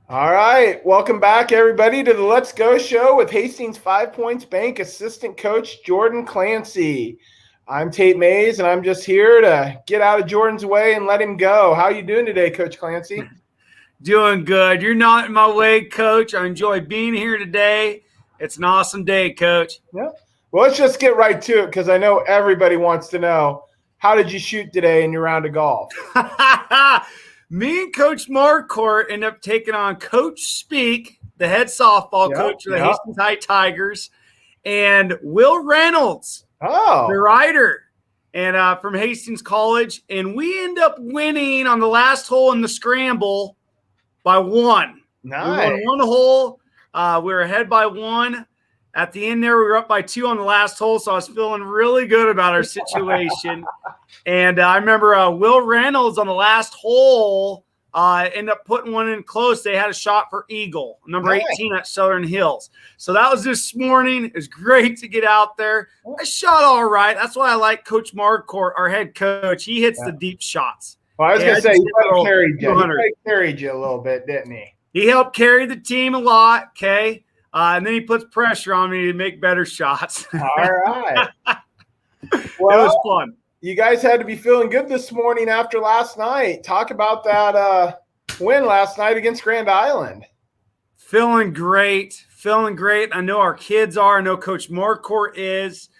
All right. Welcome back, everybody, to the Let's Go show with Hastings 5 Points Bank assistant coach Jordan Clancy. I'm Tate Mays, and I'm just here to get out of Jordan's way and let him go. How are you doing today, Coach Clancy? Doing good. You're not in my way, Coach. I enjoy being here today. It's an awesome day, Coach. Yeah. Well, let's just get right to it because I know everybody wants to know, how did you shoot today in your round of golf? Me and Coach Marcourt end up taking on Coach Speak, the head softball coach of the Hastings High Tigers, and Will Reynolds, the writer, and from Hastings College. And we end up winning on the last hole in the scramble by one. Nice. We won one hole. We were ahead by one. At the end there, we were up by two on the last hole, so I was feeling really good about our situation. And I remember Will Reynolds on the last hole ended up putting one in close. They had a shot for eagle, number 18 at Southern Hills. So that was this morning. It was great to get out there. I shot all right. That's why I like Coach Marcourt, our head coach. He hits the deep shots. Well, I was going to say, he carried you a little bit, didn't he? He helped carry the team a lot, okay? And then he puts pressure on me to make better shots. All right. Well, it was fun. You guys had to be feeling good this morning after last night. Talk about that win last night against Grand Island. Feeling great. I know our kids are. I know Coach Marcourt is.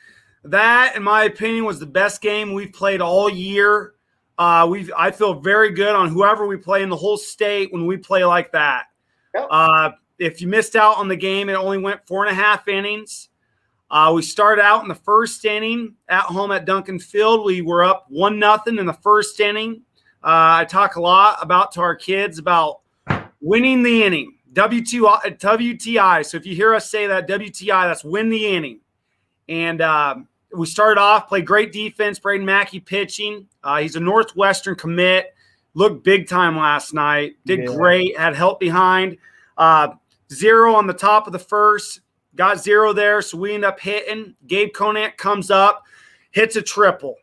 That, in my opinion, was the best game we've played all year. I feel very good on whoever we play in the whole state when we play like that. Yep. If you missed out on the game, it only went 4.5 innings. We started out in the first inning at home at Duncan Field. We were up 1-0 in the first inning. I talk a lot to our kids about winning the inning, WTI. So if you hear us say that, WTI, that's win the inning. And we started off, played great defense, Braden Mackey pitching. He's a Northwestern commit. Looked big time last night. Did great, had help behind. 0 on the top of the first. Got 0 there, so we end up hitting. Gabe Conant comes up, hits a triple,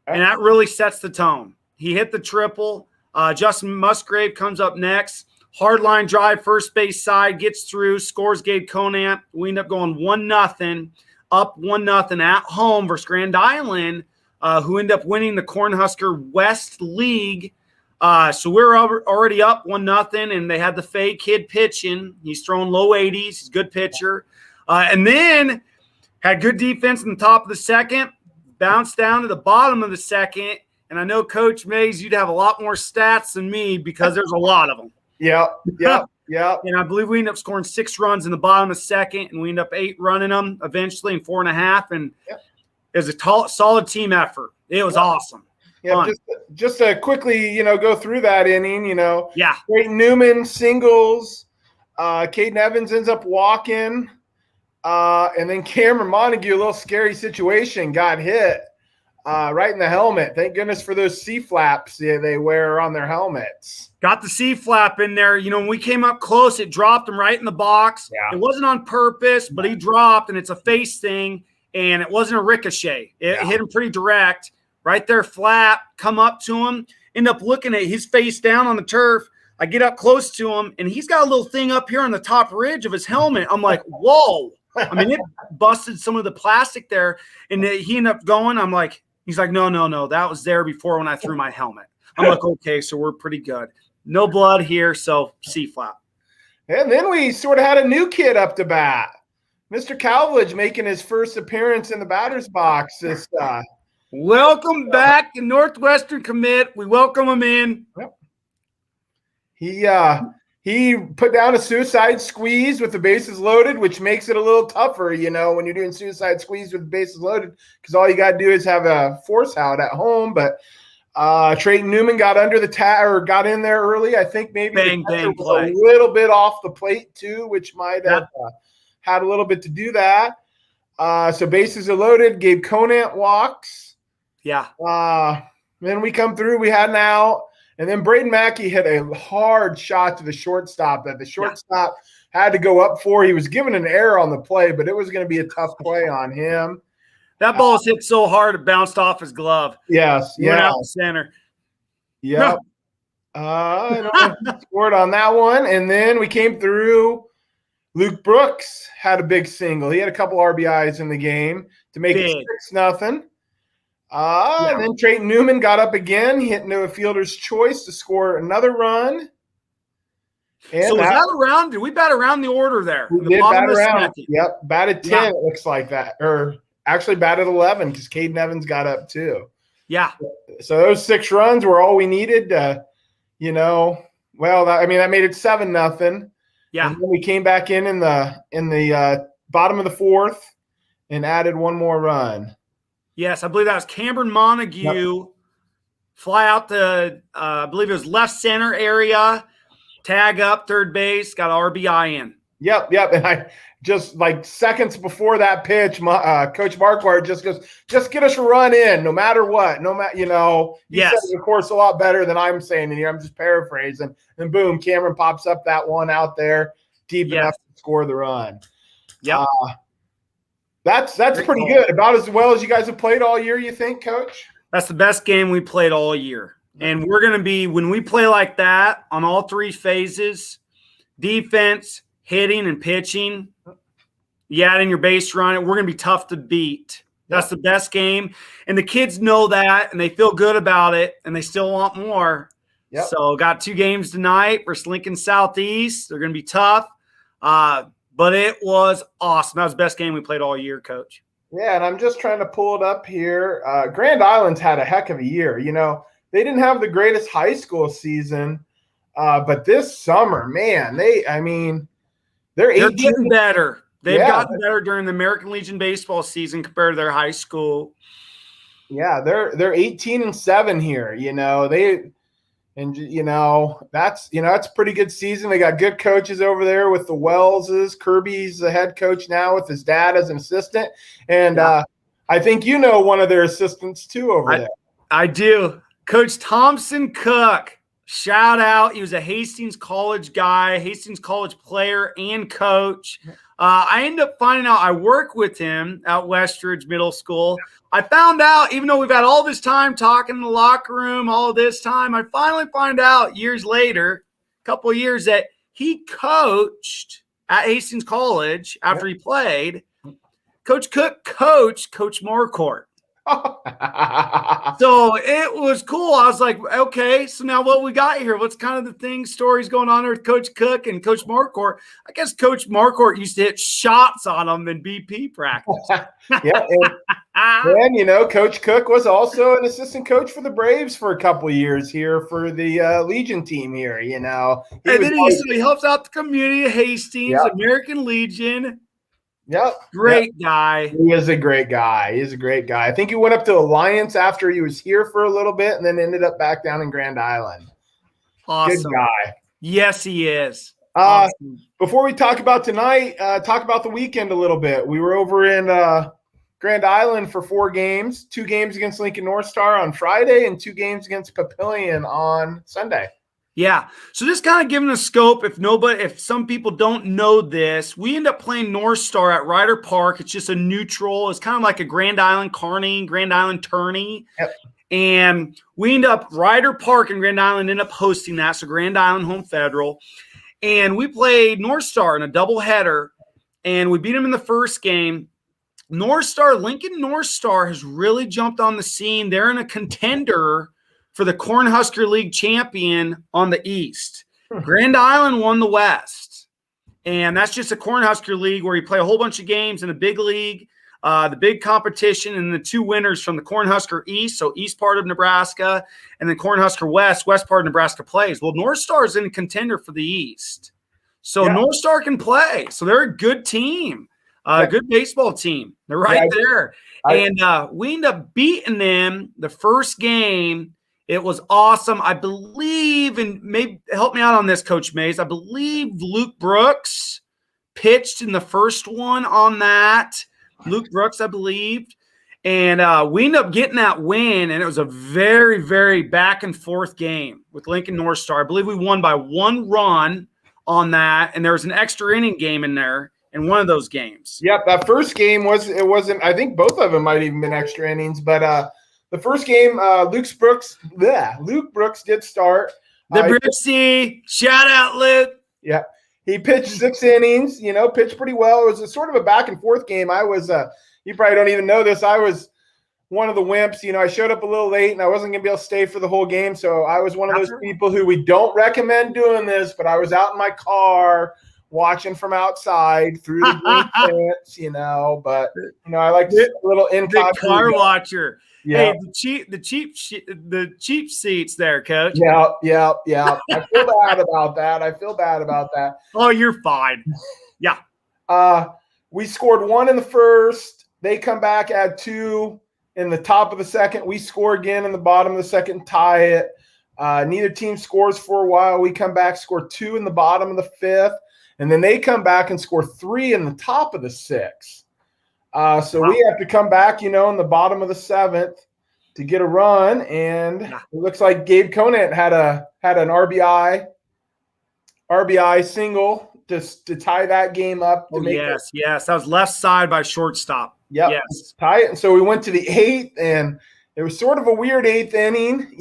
and that really sets the tone. He hit the triple. Justin Musgrave comes up next. Hard line drive, first base side, gets through, scores Gabe Conant. We end up going 1-0, up 1-0 at home versus Grand Island, who end up winning the Cornhusker West League. So we're already up 1-0, and they had the Fay kid pitching. He's throwing low 80s. He's a good pitcher. And then had good defense in the top of the second, bounced down to the bottom of the second. And I know, Coach Mays, you'd have a lot more stats than me because there's a lot of them. Yep. And I believe we ended up scoring 6 runs in the bottom of the second, and we ended up 8 running them eventually in 4.5. And it was a solid team effort. It was awesome. Yeah, just to quickly, go through that inning, Yeah. Creighton Newman singles. Caden Evans ends up walking. And then Cameron Montague, a little scary situation, got hit right in the helmet. Thank goodness for those C-flaps they wear on their helmets. Got the C-flap in there. When we came up close, it dropped him right in the box. Yeah. It wasn't on purpose, but he dropped, and it's a face thing, and it wasn't a ricochet. It hit him pretty direct. Right there, flap, come up to him, end up looking at his face down on the turf. I get up close to him, and he's got a little thing up here on the top ridge of his helmet. I'm like, whoa. I mean, it busted some of the plastic there, and he ended up going. He's like, no, that was there before when I threw my helmet. I'm like, okay, so we're pretty good. No blood here, so C-flap. And then we sort of had a new kid up to bat. Mr. Calvage making his first appearance in the batter's box this Welcome back to Northwestern commit. We welcome him in. Yep. He put down a suicide squeeze with the bases loaded, which makes it a little tougher, when you're doing suicide squeeze with the bases loaded, because all you got to do is have a force out at home. But Trayton Newman got under the got in there early. I think maybe a little bit off the plate too, which might have had a little bit to do that. So bases are loaded. Gabe Conant walks. Yeah. Then we come through. We had an out. And then Braden Mackey hit a hard shot to the shortstop that the shortstop had to go up for. He was given an error on the play, but it was going to be a tough play on him. That ball's hit so hard it bounced off his glove. Yes. Went out the center. Yep. I don't know who scored on that one. And then we came through. Luke Brooks had a big single. He had a couple RBIs in the game to make it 6-0. And then Trayton Newman got up again, hitting a fielder's choice to score another run. And so was that around? Did we bat around the order there? We did bat around. Yep, batted 10, it looks like that. Or actually batted 11 because Caden Evans got up too. Yeah. So those 6 runs were all we needed to, that made it 7-0. Yeah. And then we came back in the bottom of the 4th and added one more run. Yes, I believe that was Cameron Montague. Yep. Fly out to, I believe it was left center area, tag up third base, got an RBI in. Yep. And I just like seconds before that pitch, Coach Marquardt just goes, just get us a run in, no matter what. He said it, of course, a lot better than I'm saying it here. I'm just paraphrasing. And boom, Cameron pops up that one out there deep enough to score the run. Yeah. That's pretty good. About as well as you guys have played all year, you think, Coach? That's the best game we played all year. And we're going to be, when we play like that on all 3 phases, defense, hitting, and pitching, you add in your base run, we're going to be tough to beat. That's the best game. And the kids know that, and they feel good about it, and they still want more. Yep. So got 2 games tonight versus Lincoln Southeast. They're going to be tough. But it was awesome. That was the best game we played all year, Coach. Yeah, and I'm just trying to pull it up here. Grand Island's had a heck of a year. They didn't have the greatest high school season, but this summer, man, they're getting better. They've gotten better during the American Legion baseball season compared to their high school. Yeah, they're 18-7 here. That's a pretty good season. They got good coaches over there with the Wellses. Kirby's the head coach now with his dad as an assistant. And I think one of their assistants too over there. I do. Coach Thompson Cook, shout out. He was a Hastings College guy, Hastings College player and coach. I ended up finding out I work with him at Westridge Middle School. I found out, even though we've had all this time talking in the locker room, all this time, I finally find out years later, a couple of years, that he coached at Hastings College after he played. Coach Cook coached Coach Marquardt. So it was cool. I was like, okay, so now what we got here? What's kind of the stories going on there with Coach Cook and Coach Marquardt? I guess Coach Marquardt used to hit shots on them in BP practice. And Coach Cook was also an assistant coach for the Braves for a couple of years here for the Legion team here. He helps out the community of Hastings, American Legion. Yep. Great guy. He is a great guy. He's a great guy. I think he went up to Alliance after he was here for a little bit and then ended up back down in Grand Island. Awesome. Good guy. Yes, he is. Awesome. Before we talk about tonight, talk about the weekend a little bit. We were over in Grand Island for 4 games, 2 games against Lincoln North Star on Friday and 2 games against Papillion on Sunday. Yeah. So just kind of giving a scope, if some people don't know this, we end up playing North Star at Ryder Park. It's just a neutral. It's kind of like a Grand Island Carney, Grand Island tourney. Yep. And we end up Ryder Park and Grand Island end up hosting that. So Grand Island Home Federal. And we played North Star in a doubleheader, and we beat them in the first game. Lincoln North Star has really jumped on the scene. They're in a contender for the Cornhusker League champion on the East. Grand Island won the West. And that's just a Cornhusker League where you play a whole bunch of games in a big league, the big competition, and the 2 winners from the Cornhusker East, so east part of Nebraska, and then Cornhusker West part of Nebraska plays. Well, North Star is in a contender for the East. So North Star can play. So they're a good team, good baseball team. They're right there. And we end up beating them the first game. It was awesome. I believe, and maybe help me out on this, Coach Mays, I believe Luke Brooks pitched in the first one on that. Luke Brooks, I believe. And we ended up getting that win, and it was a very, very back-and-forth game with Lincoln North Star. I believe we won by 1 run on that, and there was an extra inning game in there in one of those games. Yep, that first game wasn't. I think both of them might have even been extra innings, but the first game, Luke Brooks did start. The Brixie, shout out, Luke. Yeah. He pitched 6 innings, pitched pretty well. It was a sort of a back and forth game. I was, you probably don't even know this. I was one of the wimps. I showed up a little late and I wasn't going to be able to stay for the whole game. So I was one of those people who we don't recommend doing this, but I was out in my car watching from outside through the green fence, but, I like to sit a little incognito. The car watcher. Yeah. Hey, the cheap seats there, Coach. Yeah. I feel bad about that. Oh, you're fine. Yeah. We scored 1 in the first. They come back, add 2 in the top of the second. We score again in the bottom of the second, tie it. Neither team scores for a while. We come back, score 2 in the bottom of the 5th, and then they come back and score 3 in the top of the 6th. So we have to come back, in the bottom of the 7th to get a run, and it looks like Gabe Conant had an RBI single to tie that game up. Yes, that was left side by shortstop. Yep. Yes, tie it. And so we went to the 8th, and it was sort of a weird 8th inning.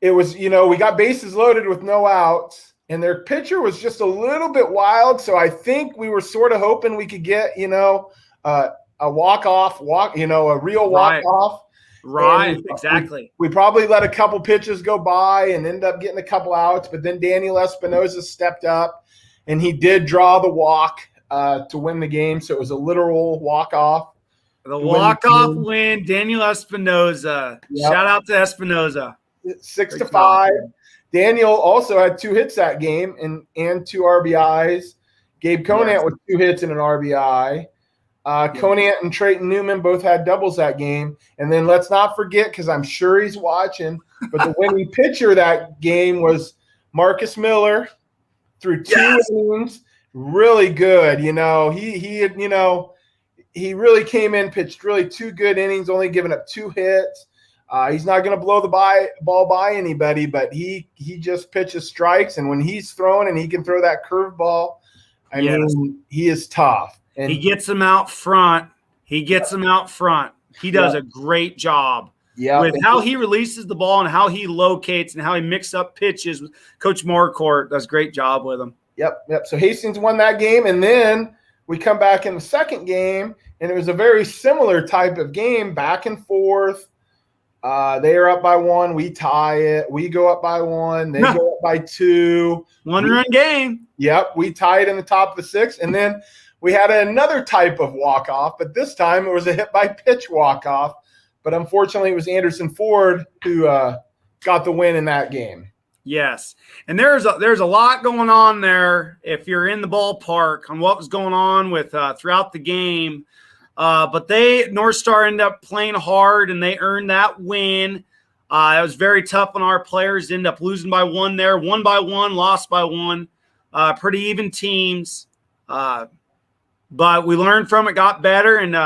It was, we got bases loaded with no outs. And their pitcher was just a little bit wild, so I think we were sort of hoping we could get, a walk-off, a real walk-off. Right, exactly. We probably let a couple pitches go by and end up getting a couple outs, but then Daniel Espinosa stepped up, and he did draw the walk to win the game, so it was a literal walk-off. The walk-off win, Daniel Espinosa. Yep. Shout out to Espinosa. 6-5. Daniel also had 2 hits that game and 2 RBIs. Gabe Conant with 2 hits and an RBI. Conant and Trayton Newman both had doubles that game. And then let's not forget, because I'm sure he's watching, but the winning pitcher that game was Marcus Miller through 2 innings. Really good. He really came in, pitched really 2 good innings, only giving up 2 hits. He's not going to blow the ball by anybody, but he just pitches strikes, and when he's throwing and he can throw that curveball, I mean, he is tough. And he gets them out front. He does a great job with how he releases the ball and how he locates and how he mixes up pitches. Coach Marcourt does a great job with him. Yep. So Hastings won that game, and then we come back in the second game, and it was a very similar type of game, back and forth. They are up by 1. We tie it. We go up by 1. They go up by 2. 1-run game. Yep. We tie it in the top of the 6th. And then we had another type of walk-off, but this time it was a hit-by-pitch walk-off. But unfortunately, it was Anderson Ford who got the win in that game. Yes. And there's a lot going on there if you're in the ballpark on what was going on with throughout the game. But North Star ended up playing hard, and they earned that win. It was very tough on our players. Ended up losing by 1 there, won by 1, lost by 1. Pretty even teams. But we learned from it, got better, and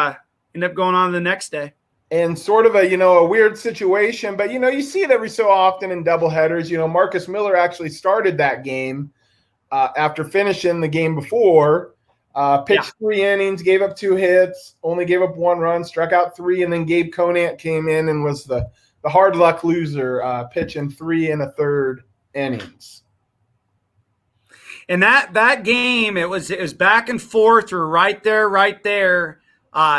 ended up going on the next day. And sort of a weird situation, but you see it every so often in doubleheaders. Marcus Miller actually started that game after finishing the game before. Pitched 3 innings, gave up 2 hits, only gave up 1 run, struck out 3, and then Gabe Conant came in and was the hard luck loser, pitching 3 1/3 innings. And that game, it was back and forth, or right there.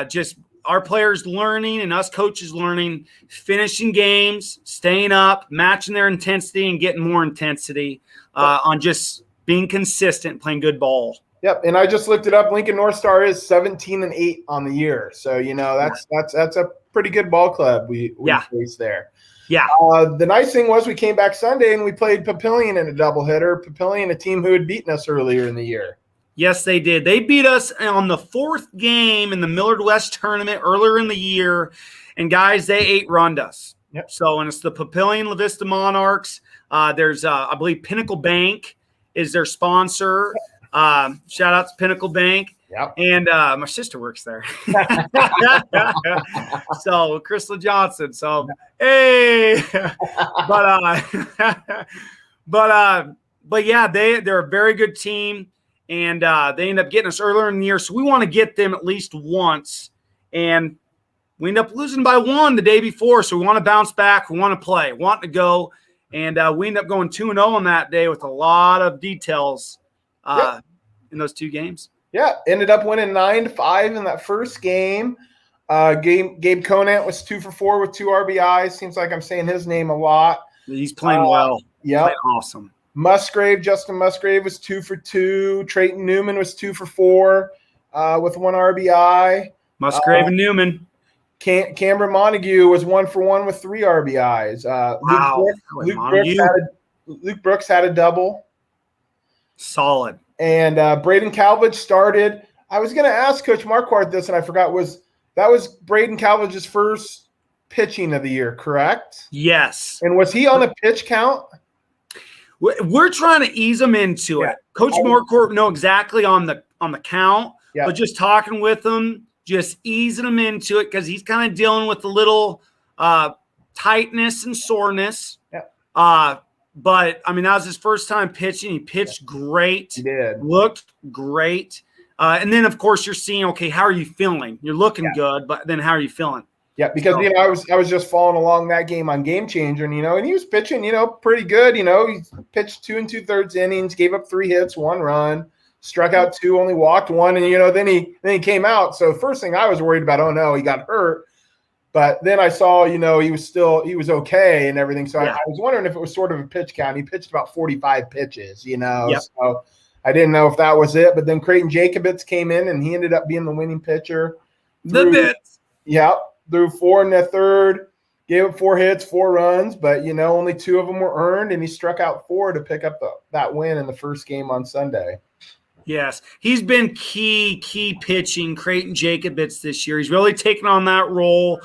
Just our players learning and us coaches learning, finishing games, staying up, matching their intensity, and getting more intensity on just being consistent, playing good ball. Yep, and I just looked it up. Lincoln North Star is 17-8 on the year, so that's a pretty good ball club we faced there. Yeah. The nice thing was we came back Sunday and we played Papillion in a doubleheader. Papillion, a team who had beaten us earlier in the year. Yes, they did. They beat us on the 4th game in the Millard West tournament earlier in the year, and guys, they 8-runned us. Yep. So, and it's the Papillion La Vista Monarchs. There's, I believe, Pinnacle Bank is their sponsor. Shout out to Pinnacle Bank. Yep. And my sister works there. So Crystal Johnson. So hey, but yeah, they're a very good team, and they end up getting us earlier in the year. So we want to get them at least once. And We end up losing by 1 the day before, so we want to bounce back. We want to play, want to go. And we end up going 2-0 on that day with a lot of details in those 2 games. Yeah, ended up winning 9-5 in that first game. Gabe Conant was 2 for 4 with 2 RBIs. Seems like I'm saying his name a lot. He's playing well. Yeah, playing awesome. Justin Musgrave was 2 for 2. Trayton Newman was 2 for 4 with 1 RBI. Musgrave and Newman. Cameron Montague was 1 for 1 with 3 RBIs. Wow. Luke Brooks had a double. Solid. And Braden Calvage started. I was going to ask Coach Marquardt this, and I forgot. That was Braden Calvage's first pitching of the year, correct? Yes. And was he on a pitch count? We're trying to ease him into it. Coach Marquardt know exactly on the count, but just talking with him, just easing him into it because he's kind of dealing with a little tightness and soreness. Yeah. But, I mean, that was his first time pitching. He pitched great. He did. Looked great. And then, of course, you're seeing, okay, how are you feeling? You're looking good, but then how are you feeling? Yeah, because, I was just following along that game on Game Changer, and, and he was pitching, pretty good. He pitched 2 2/3 innings, gave up 3 hits, 1 run, struck out 2, only walked 1, and, then he came out. So first thing I was worried about, oh, no, he got hurt. But then I saw, he was okay and everything. So I was wondering if it was sort of a pitch count. He pitched about 45 pitches, So I didn't know if that was it. But then Creighton Jacobitz came in, and he ended up being the winning pitcher. Yeah, threw 4 in the third, gave up 4 hits, 4 runs. But, only 2 of them were earned, and he struck out 4 to pick up that win in the first game on Sunday. Yes, he's been key pitching, Creighton Jacobitz this year. He's really taken on that role.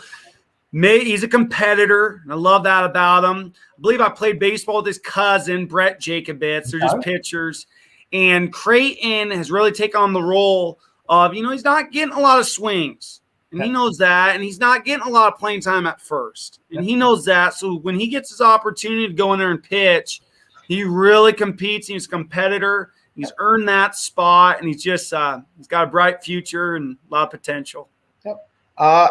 He's a competitor, and I love that about him. I believe I played baseball with his cousin, Brett Jacobitz. They're just pitchers. And Creighton has really taken on the role of, he's not getting a lot of swings. And he knows that, and he's not getting a lot of playing time at first. And he knows that. So when he gets his opportunity to go in there and pitch, he really competes. He's a competitor. He's earned that spot, and he's just he's got a bright future and a lot of potential. Yep.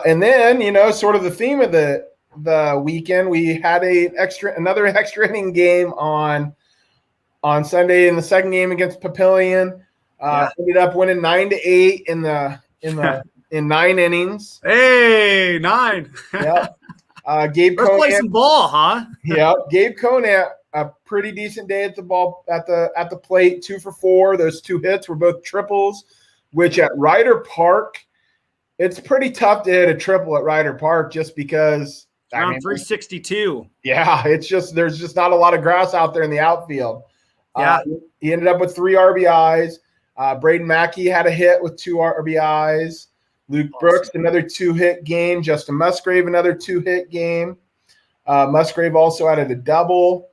And then, sort of the theme of the weekend, we had another extra inning game on Sunday in the second game against Papillion. Ended up winning 9-8 in 9 innings. Hey, 9. Yep. Gabe Conant play some ball, huh? Yeah. Gabe Conant, a pretty decent day at the plate, 2 for 4. Those 2 hits were both triples, which at Ryder Park, it's pretty tough to hit a triple at Ryder Park just because around 362. Yeah, there's just not a lot of grass out there in the outfield. He ended up with 3 RBIs. Braden Mackey had a hit with 2 RBIs. Luke Brooks, another 2-hit game. Justin Musgrave, another 2-hit game. Musgrave also added a double.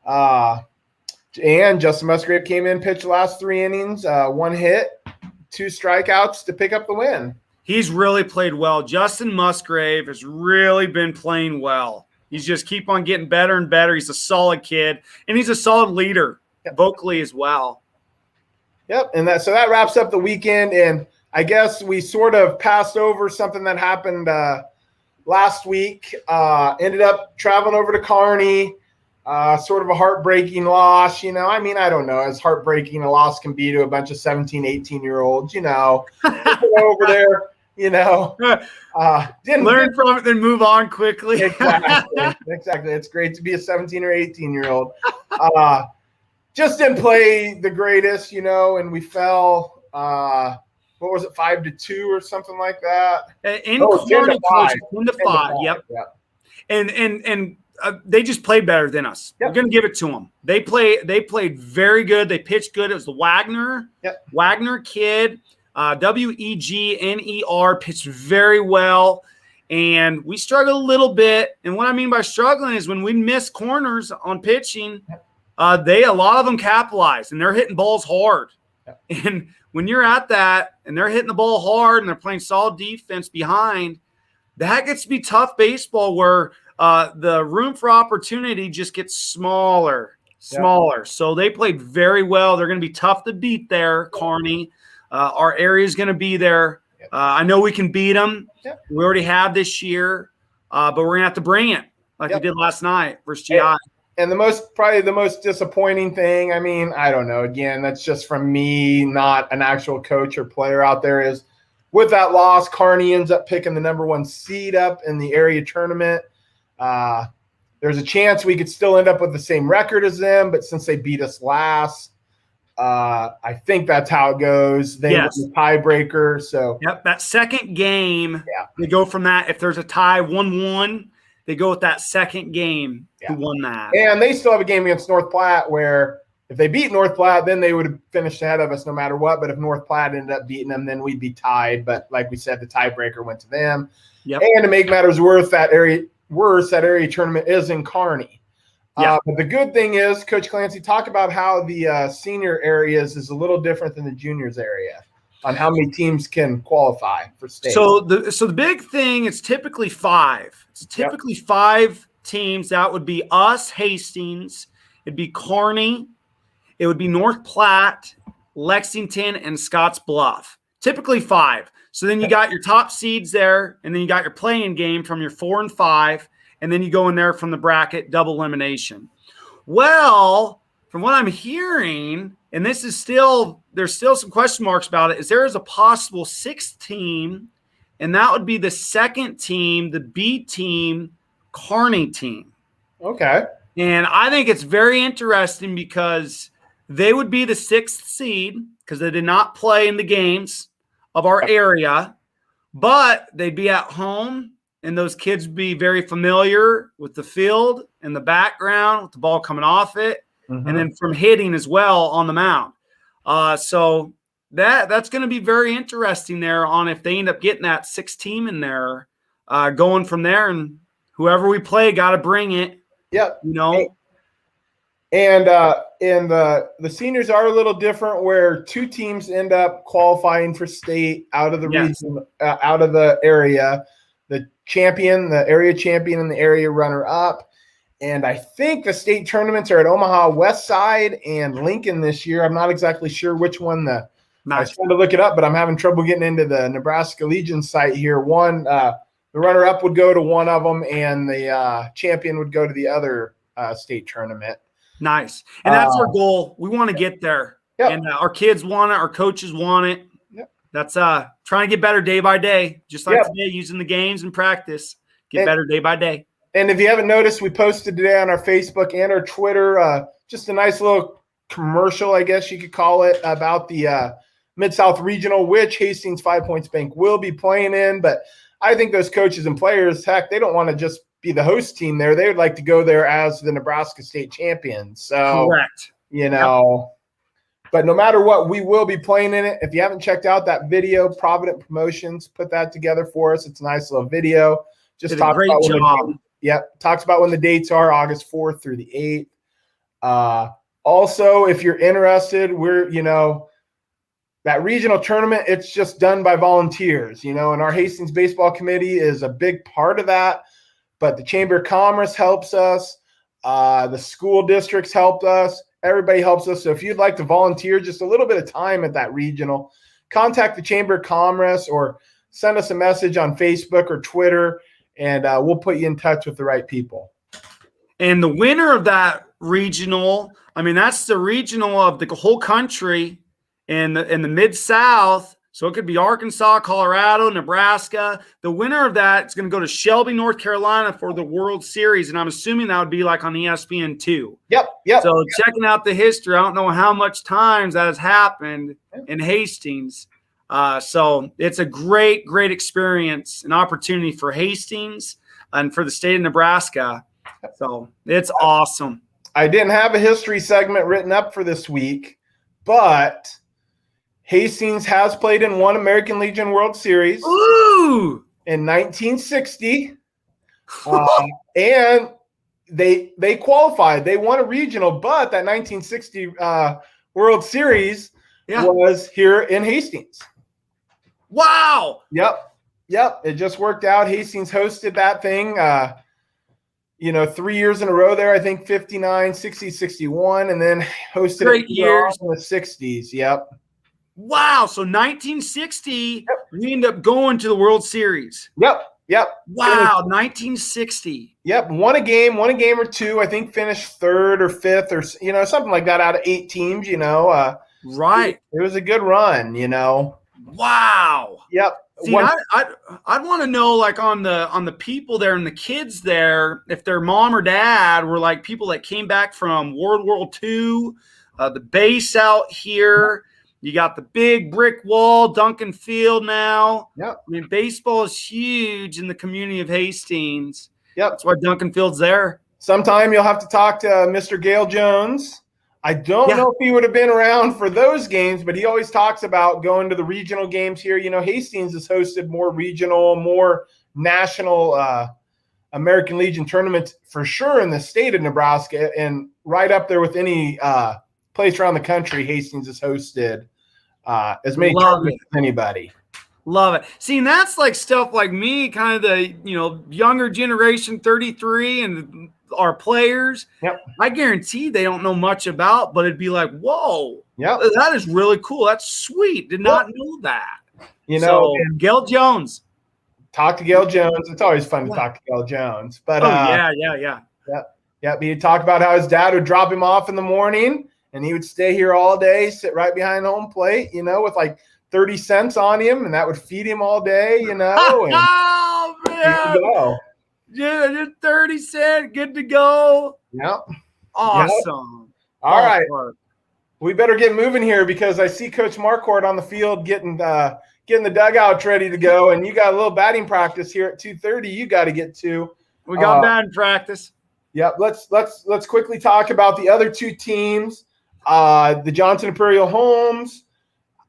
And Justin Musgrave came in, pitched the last 3 innings, 1 hit, 2 strikeouts to pick up the win. He's really played well. Justin Musgrave has really been playing well. He's just keep on getting better and better. He's a solid kid, and he's a solid leader vocally as well. Yep, and that wraps up the weekend, and I guess we sort of passed over something that happened last week. Ended up traveling over to Kearney. Sort of a heartbreaking loss, I don't know, as heartbreaking a loss can be to a bunch of 17, 18-year-olds, over there, didn't learn from it, then move on quickly. Exactly. It's great to be a 17 or 18-year-old. Just didn't play the greatest, and we fell, what was it, 5-2 or something like that? In Kearney, 10-5. Yep. And they just played better than us. We're going to give it to them. They played very good. They pitched good. It was the Wagner kid, Wegner, pitched very well. And we struggled a little bit. And what I mean by struggling is when we miss corners on pitching, a lot of them capitalize, and they're hitting balls hard. And when you're at that and they're hitting the ball hard and they're playing solid defense behind, that gets to be tough baseball where the room for opportunity just gets smaller. So they played very well. They're going to be tough to beat there, Kearney. Our area is going to be there I know we can beat them. Yep. We already have this year, but we're going to have to bring it like we did last night versus GI. And probably the most disappointing thing, I mean, I don't know. Again, that's just from me, not an actual coach or player out there, is with that loss, Kearney ends up picking the #1 seed up in the area tournament. There's a chance we could still end up with the same record as them, but since they beat us last, I think that's how it goes. They win the tiebreaker. So that second game, they go from that. If there's a tie 1-1, they go with that second game who won that. And they still have a game against North Platte where if they beat North Platte, then they would have finished ahead of us no matter what. But if North Platte ended up beating them, then we'd be tied. But like we said, the tiebreaker went to them. Yep. And to make matters worse, that area tournament is in Kearney. But the good thing is, Coach Clancy, talk about how the senior areas is a little different than the juniors area on how many teams can qualify for state. So the big thing is typically 5. It's typically 5 teams. That would be us, Hastings. It'd be Kearney. It would be North Platte, Lexington, and Scotts Bluff. Typically 5. So then you got your top seeds there, and then you got your playing game from your 4 and 5, and then you go in there from the bracket, double elimination. Well, from what I'm hearing, and there's still some question marks about it, is there is a possible 6th team, and that would be the second team, the B team, Kearney team. Okay. And I think it's very interesting because they would be the 6th seed because they did not play in the games of our area, but they'd be at home, and those kids would be very familiar with the field and the background, with the ball coming off it, and then from hitting as well on the mound. So that's going to be very interesting there on if they end up getting that 6th team in there, going from there, and whoever we play got to bring it. Yep. You know. And the seniors are a little different, where 2 teams end up qualifying for state out of the region, out of the area. The champion, the area champion, and the area runner-up. And I think the state tournaments are at Omaha West Side and Lincoln this year. I'm not exactly sure which one. I was trying to look it up, but I'm having trouble getting into the Nebraska Legion site here. The runner-up would go to one of them, and the champion would go to the other state tournament. Nice. And that's our goal. We want to get there. Yep. And our kids want it. Our coaches want it. Yep. That's trying to get better day by day, just like today, using the games and practice. Get better day by day. And if you haven't noticed, we posted today on our Facebook and our Twitter just a nice little commercial, I guess you could call it, about the Mid-South Regional, which Hastings 5 Points Bank will be playing in. But I think those coaches and players, heck, they don't want to just be the host team there. They would like to go there as the Nebraska state champions. So, correct. You know, but no matter what, we will be playing in it. If you haven't checked out that video, Provident Promotions put that together for us. It's a nice little video. Just talks about talks about when the dates are, August 4th through the 8th. Also, if you're interested, that regional tournament, it's just done by volunteers, and our Hastings baseball committee is a big part of that. But the Chamber of Commerce helps us. The school districts helped us. Everybody helps us. So if you'd like to volunteer just a little bit of time at that regional, contact the Chamber of Commerce or send us a message on Facebook or Twitter, and we'll put you in touch with the right people. And the winner of that regional, that's the regional of the whole country in the Mid-South. So it could be Arkansas, Colorado, Nebraska. The winner of that is going to go to Shelby, North Carolina for the World Series. And I'm assuming that would be like on ESPN2. Yep. So checking out the history, I don't know how much times that has happened in Hastings. So it's a great, great experience, an opportunity for Hastings and for the state of Nebraska. So it's awesome. I didn't have a history segment written up for this week, but Hastings has played in one American Legion World Series in 1960, and they qualified. They won a regional, but that 1960 World Series was here in Hastings. Wow. Yep. It just worked out. Hastings hosted that thing, 3 years in a row there, I think 59, 60, 61, and then hosted Great years in the 60s. Yep. Wow. So 1960, Yep. we end up going to the World Series. Yep. Wow. 1960. Yep. Won a game or two. I think finished third or fifth or, something like that out of 8 teams, Right. It was a good run, Wow. Yep. See, I'd want to know, like, on the people there and the kids there, if their mom or dad were like people that came back from World War II, the base out here. You got the big brick wall, Duncan Field now. Yep. I mean, baseball is huge in the community of Hastings. Yep. That's why Duncan Field's there. Sometime you'll have to talk to Mr. Gale Jones. I don't know if he would have been around for those games, but he always talks about going to the regional games here. Hastings has hosted more regional, more national American Legion tournaments for sure in the state of Nebraska, and right up there with any place around the country. Hastings has hosted as many tournaments as anybody. Love it. See, and that's like stuff like me, kind of the younger generation, 33, and our players. Yep. I guarantee they don't know much about, but it'd be like, whoa, yep, that is really cool. That's sweet. Did not know that. And Gale Jones. Talk to Gale Jones. It's always fun to talk to Gale Jones. But yeah. He'd talk about how his dad would drop him off in the morning, and he would stay here all day, sit right behind home plate, with like 30 cents on him, and that would feed him all day, And, oh man. Yeah, just 30 cents, good to go. Yep. Awesome. Yep. All right. We better get moving here because I see Coach Marquardt on the field getting the dugouts ready to go, and you got a little batting practice here at 2:30. You got to get to. We got batting practice. Yep. Let's quickly talk about the other two teams. The Johnson Imperial Homes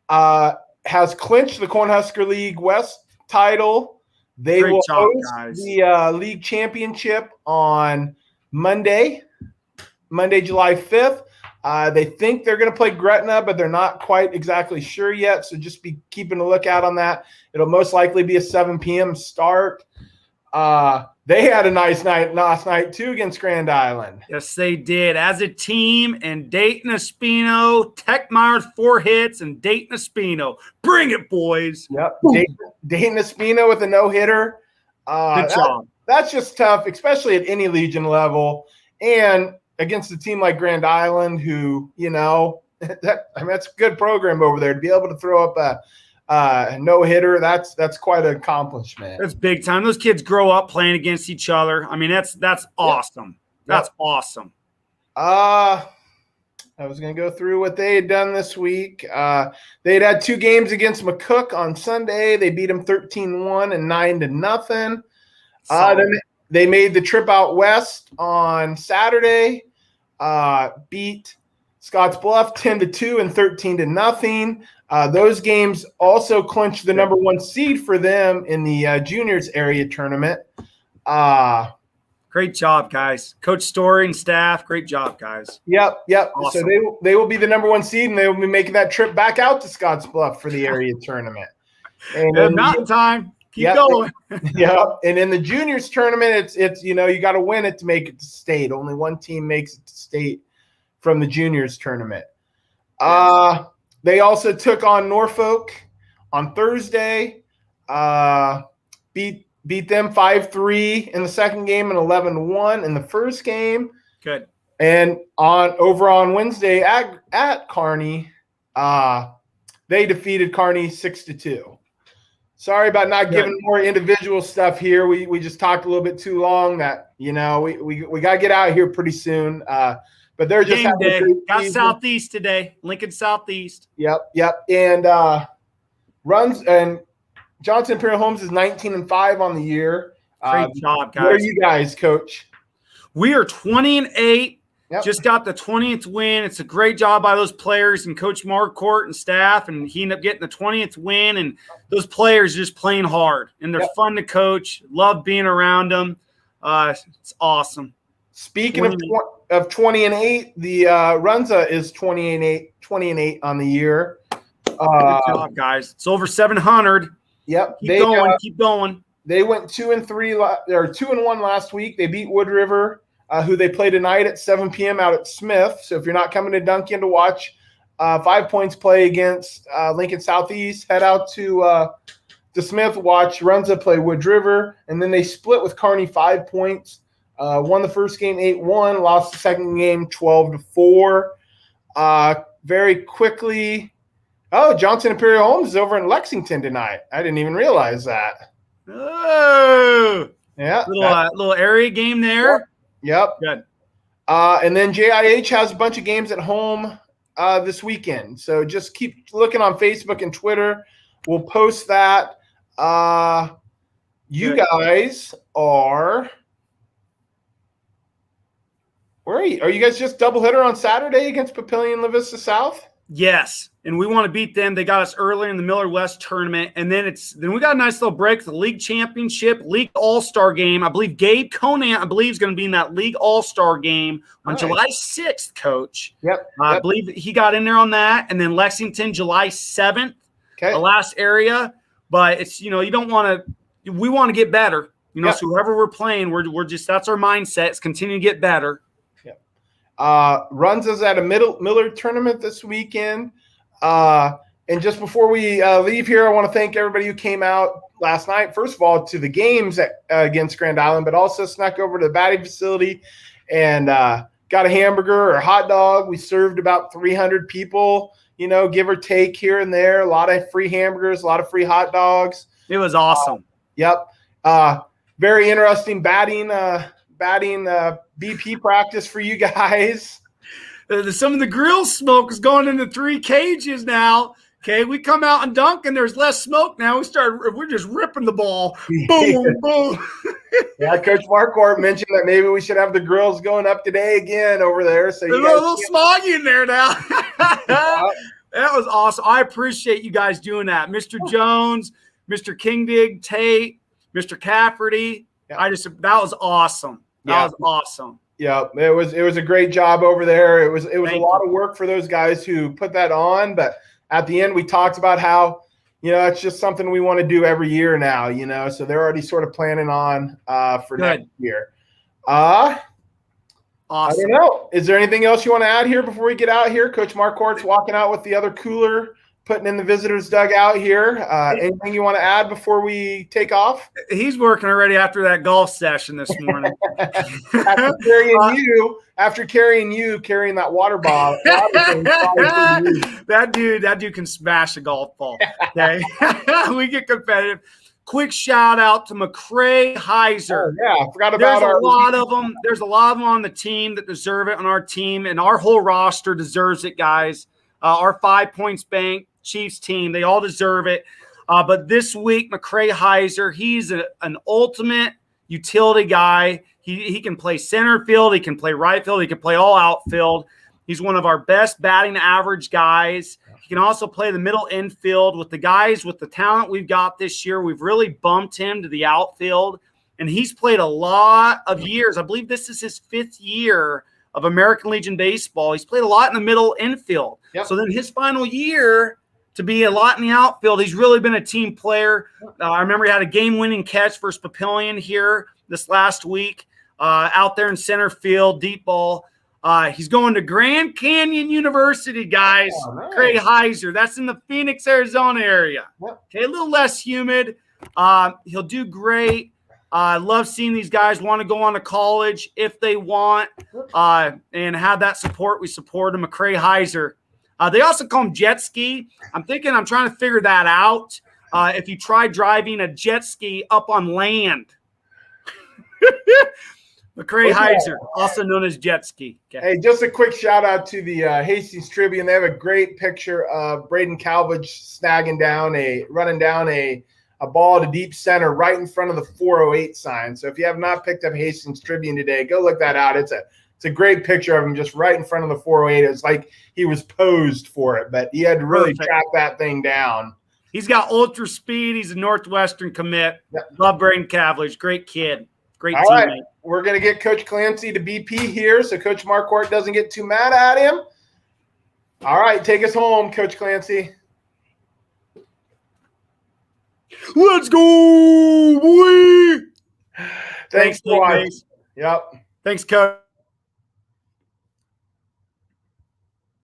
has clinched the Cornhusker League West title. They will host the league championship on Monday, July 5th. They think they're going to play Gretna, but they're not quite exactly sure yet. So just be keeping a lookout on that. It'll most likely be a 7 p.m. start. They had a nice night last night, too, against Grand Island. Yes, they did. As a team, and Dayton Espino, Techmeyer 4 hits, and Dayton Espino. Bring it, boys. Yep. Dayton Espino with a no-hitter. Good job. That's just tough, especially at any Legion level. And against a team like Grand Island who, that's a good program over there. To be able to throw up a no-hitter, that's quite an accomplishment. That's big time. Those kids grow up playing against each other. I mean, that's awesome. That's awesome. I was going to go through what they had done this week. They had 2 games against McCook on Sunday. They beat them 13-1 and 9-0. Then they made the trip out west on Saturday, beat Scotts Bluff 10-2 and 13-0. Those games also clinched the number 1 seed for them in the juniors area tournament. Great job, guys. Coach Story and staff, great job, guys. Yep. Awesome. So they will be the number 1 seed, and they will be making that trip back out to Scotts Bluff for the area tournament. And mountain time. Keep going. Yep. And in the juniors tournament, it's you got to win it to make it to state. Only 1 team makes it to state from the juniors tournament. Yes. They also took on Norfolk on Thursday. Beat them 5-3 in the second game and 11-1 in the first game. Good. And over on Wednesday at Kearney, they defeated Kearney 6-2. Sorry about not giving more individual stuff here. We just talked a little bit too long. That we got to get out of here pretty soon. But they're just having a great season. Got Southeast today, Lincoln Southeast. Yep. And runs and Johnson Imperial Homes is 19-5 on the year. Great job, guys. What are you guys, Coach? We are 20-8. Yep. Just got the 20th win. It's a great job by those players and Coach Marquardt and staff, and he ended up getting the 20th win. And those players are just playing hard, and they're fun to coach. Love being around them. It's awesome. Speaking of 20-8, the Runza is 20-8 on the year. Good job, guys. It's over 700. Yep. Keep going. They went 2-3 or 2-1 last week. They beat Wood River, who they play tonight at 7 p.m. out at Smith. So if you're not coming to Duncan to watch 5 points play against Lincoln Southeast. Head out to Smith, watch Runza play Wood River, and then they split with Kearney 5 points. Won the first game 8-1, lost the second game 12-4. Very quickly, Johnson Imperial Homes is over in Lexington tonight. I didn't even realize that. Oh, yeah, little area game there. Yep. Good. And then JIH has a bunch of games at home this weekend. So just keep looking on Facebook and Twitter. We'll post that. You guys are where are you? Are you guys just doubleheader on Saturday against Papillion La Vista South? Yes, and we want to beat them. They got us earlier in the Miller West tournament, and then we got a nice little break for the league championship, league all-star game. I believe Gabe Conant, is going to be in that league all-star game on July 6th, Coach. Yep. I believe he got in there on that, and then Lexington July 7th, the last area. But it's you don't want to. We want to get better, So whoever we're playing, we're just that's our mindset. It's continue to get better. Runs us at a Miller tournament this weekend. And just before we leave here, I want to thank everybody who came out last night. First of all, to the games against Grand Island, but also snuck over to the batting facility and got a hamburger or a hot dog. We served about 300 people, give or take here and there. A lot of free hamburgers, a lot of free hot dogs. It was awesome. Yep. Very interesting batting BP practice for you guys. Some of the grill smoke is going into 3 cages now. Okay, we come out and dunk, and there's less smoke now. We're just ripping the ball. Boom, boom. Yeah, Coach Marquardt mentioned that maybe we should have the grills going up today again over there. So there's a little smoggy in there now. That was awesome. I appreciate you guys doing that. Mr. Jones, Mr. Kingdig, Tate, Mr. Cafferty. Yeah. That was awesome. That was awesome. Yeah, it was a great job over there. It was a lot of work for those guys who put that on, but at the end we talked about how it's just something we want to do every year now, so they're already sort of planning on for next year. Awesome. I don't know. Is there anything else you want to add here before we get out here? Coach Marquardt's walking out with the other cooler, putting in the visitors dugout here. Anything you want to add before we take off? He's working already after that golf session this morning. after carrying that water bottle. That dude can smash a golf ball. Okay, we get competitive. Quick shout out to McCray Heiser. Oh, yeah, I forgot about There's a lot of them. There's a lot of them on the team that deserve it on our team, and our whole roster deserves it, guys. Our 5 Points Bank Chiefs team, they all deserve it. But this week, McCray Heiser, he's an ultimate utility guy. He can play center field. He can play right field. He can play all outfield. He's one of our best batting average guys. He can also play the middle infield. With the guys with the talent we've got this year, we've really bumped him to the outfield. And he's played a lot of years. I believe this is his 5th year of American Legion Baseball. He's played a lot in the middle infield. Yep. So then his final year to be a lot in the outfield, he's really been a team player. I remember he had a game-winning catch versus Papillion here this last week out there in center field, deep ball. He's going to Grand Canyon University, guys. Oh, nice. Craig Heiser. That's in the Phoenix, Arizona area. Yep. Okay, a little less humid. He'll do great. I love seeing these guys want to go on to college if they want and have that support. We support them. McCray Heiser. They also call him jet ski. I'm trying to figure that out. If you try driving a jet ski up on land. McCray Heiser, also known as jet ski. Okay. Hey, just a quick shout out to the Hastings Tribune. They have a great picture of Braden Calvage running down a ball to deep center right in front of the 408 sign. So if you have not picked up Hastings Tribune today, go look that out. It's a great picture of him just right in front of the 408. It's like he was posed for it, but he had to really track that thing down. He's got ultra speed. He's a Northwestern commit. Yep. Love Braden Calvage. Great kid. Great teammate. Right. We're going to get Coach Clancy to BP here so Coach Marquardt doesn't get too mad at him. All right, take us home, Coach Clancy. Let's go, boy. Thanks for watching. Yep. Thanks, Coach.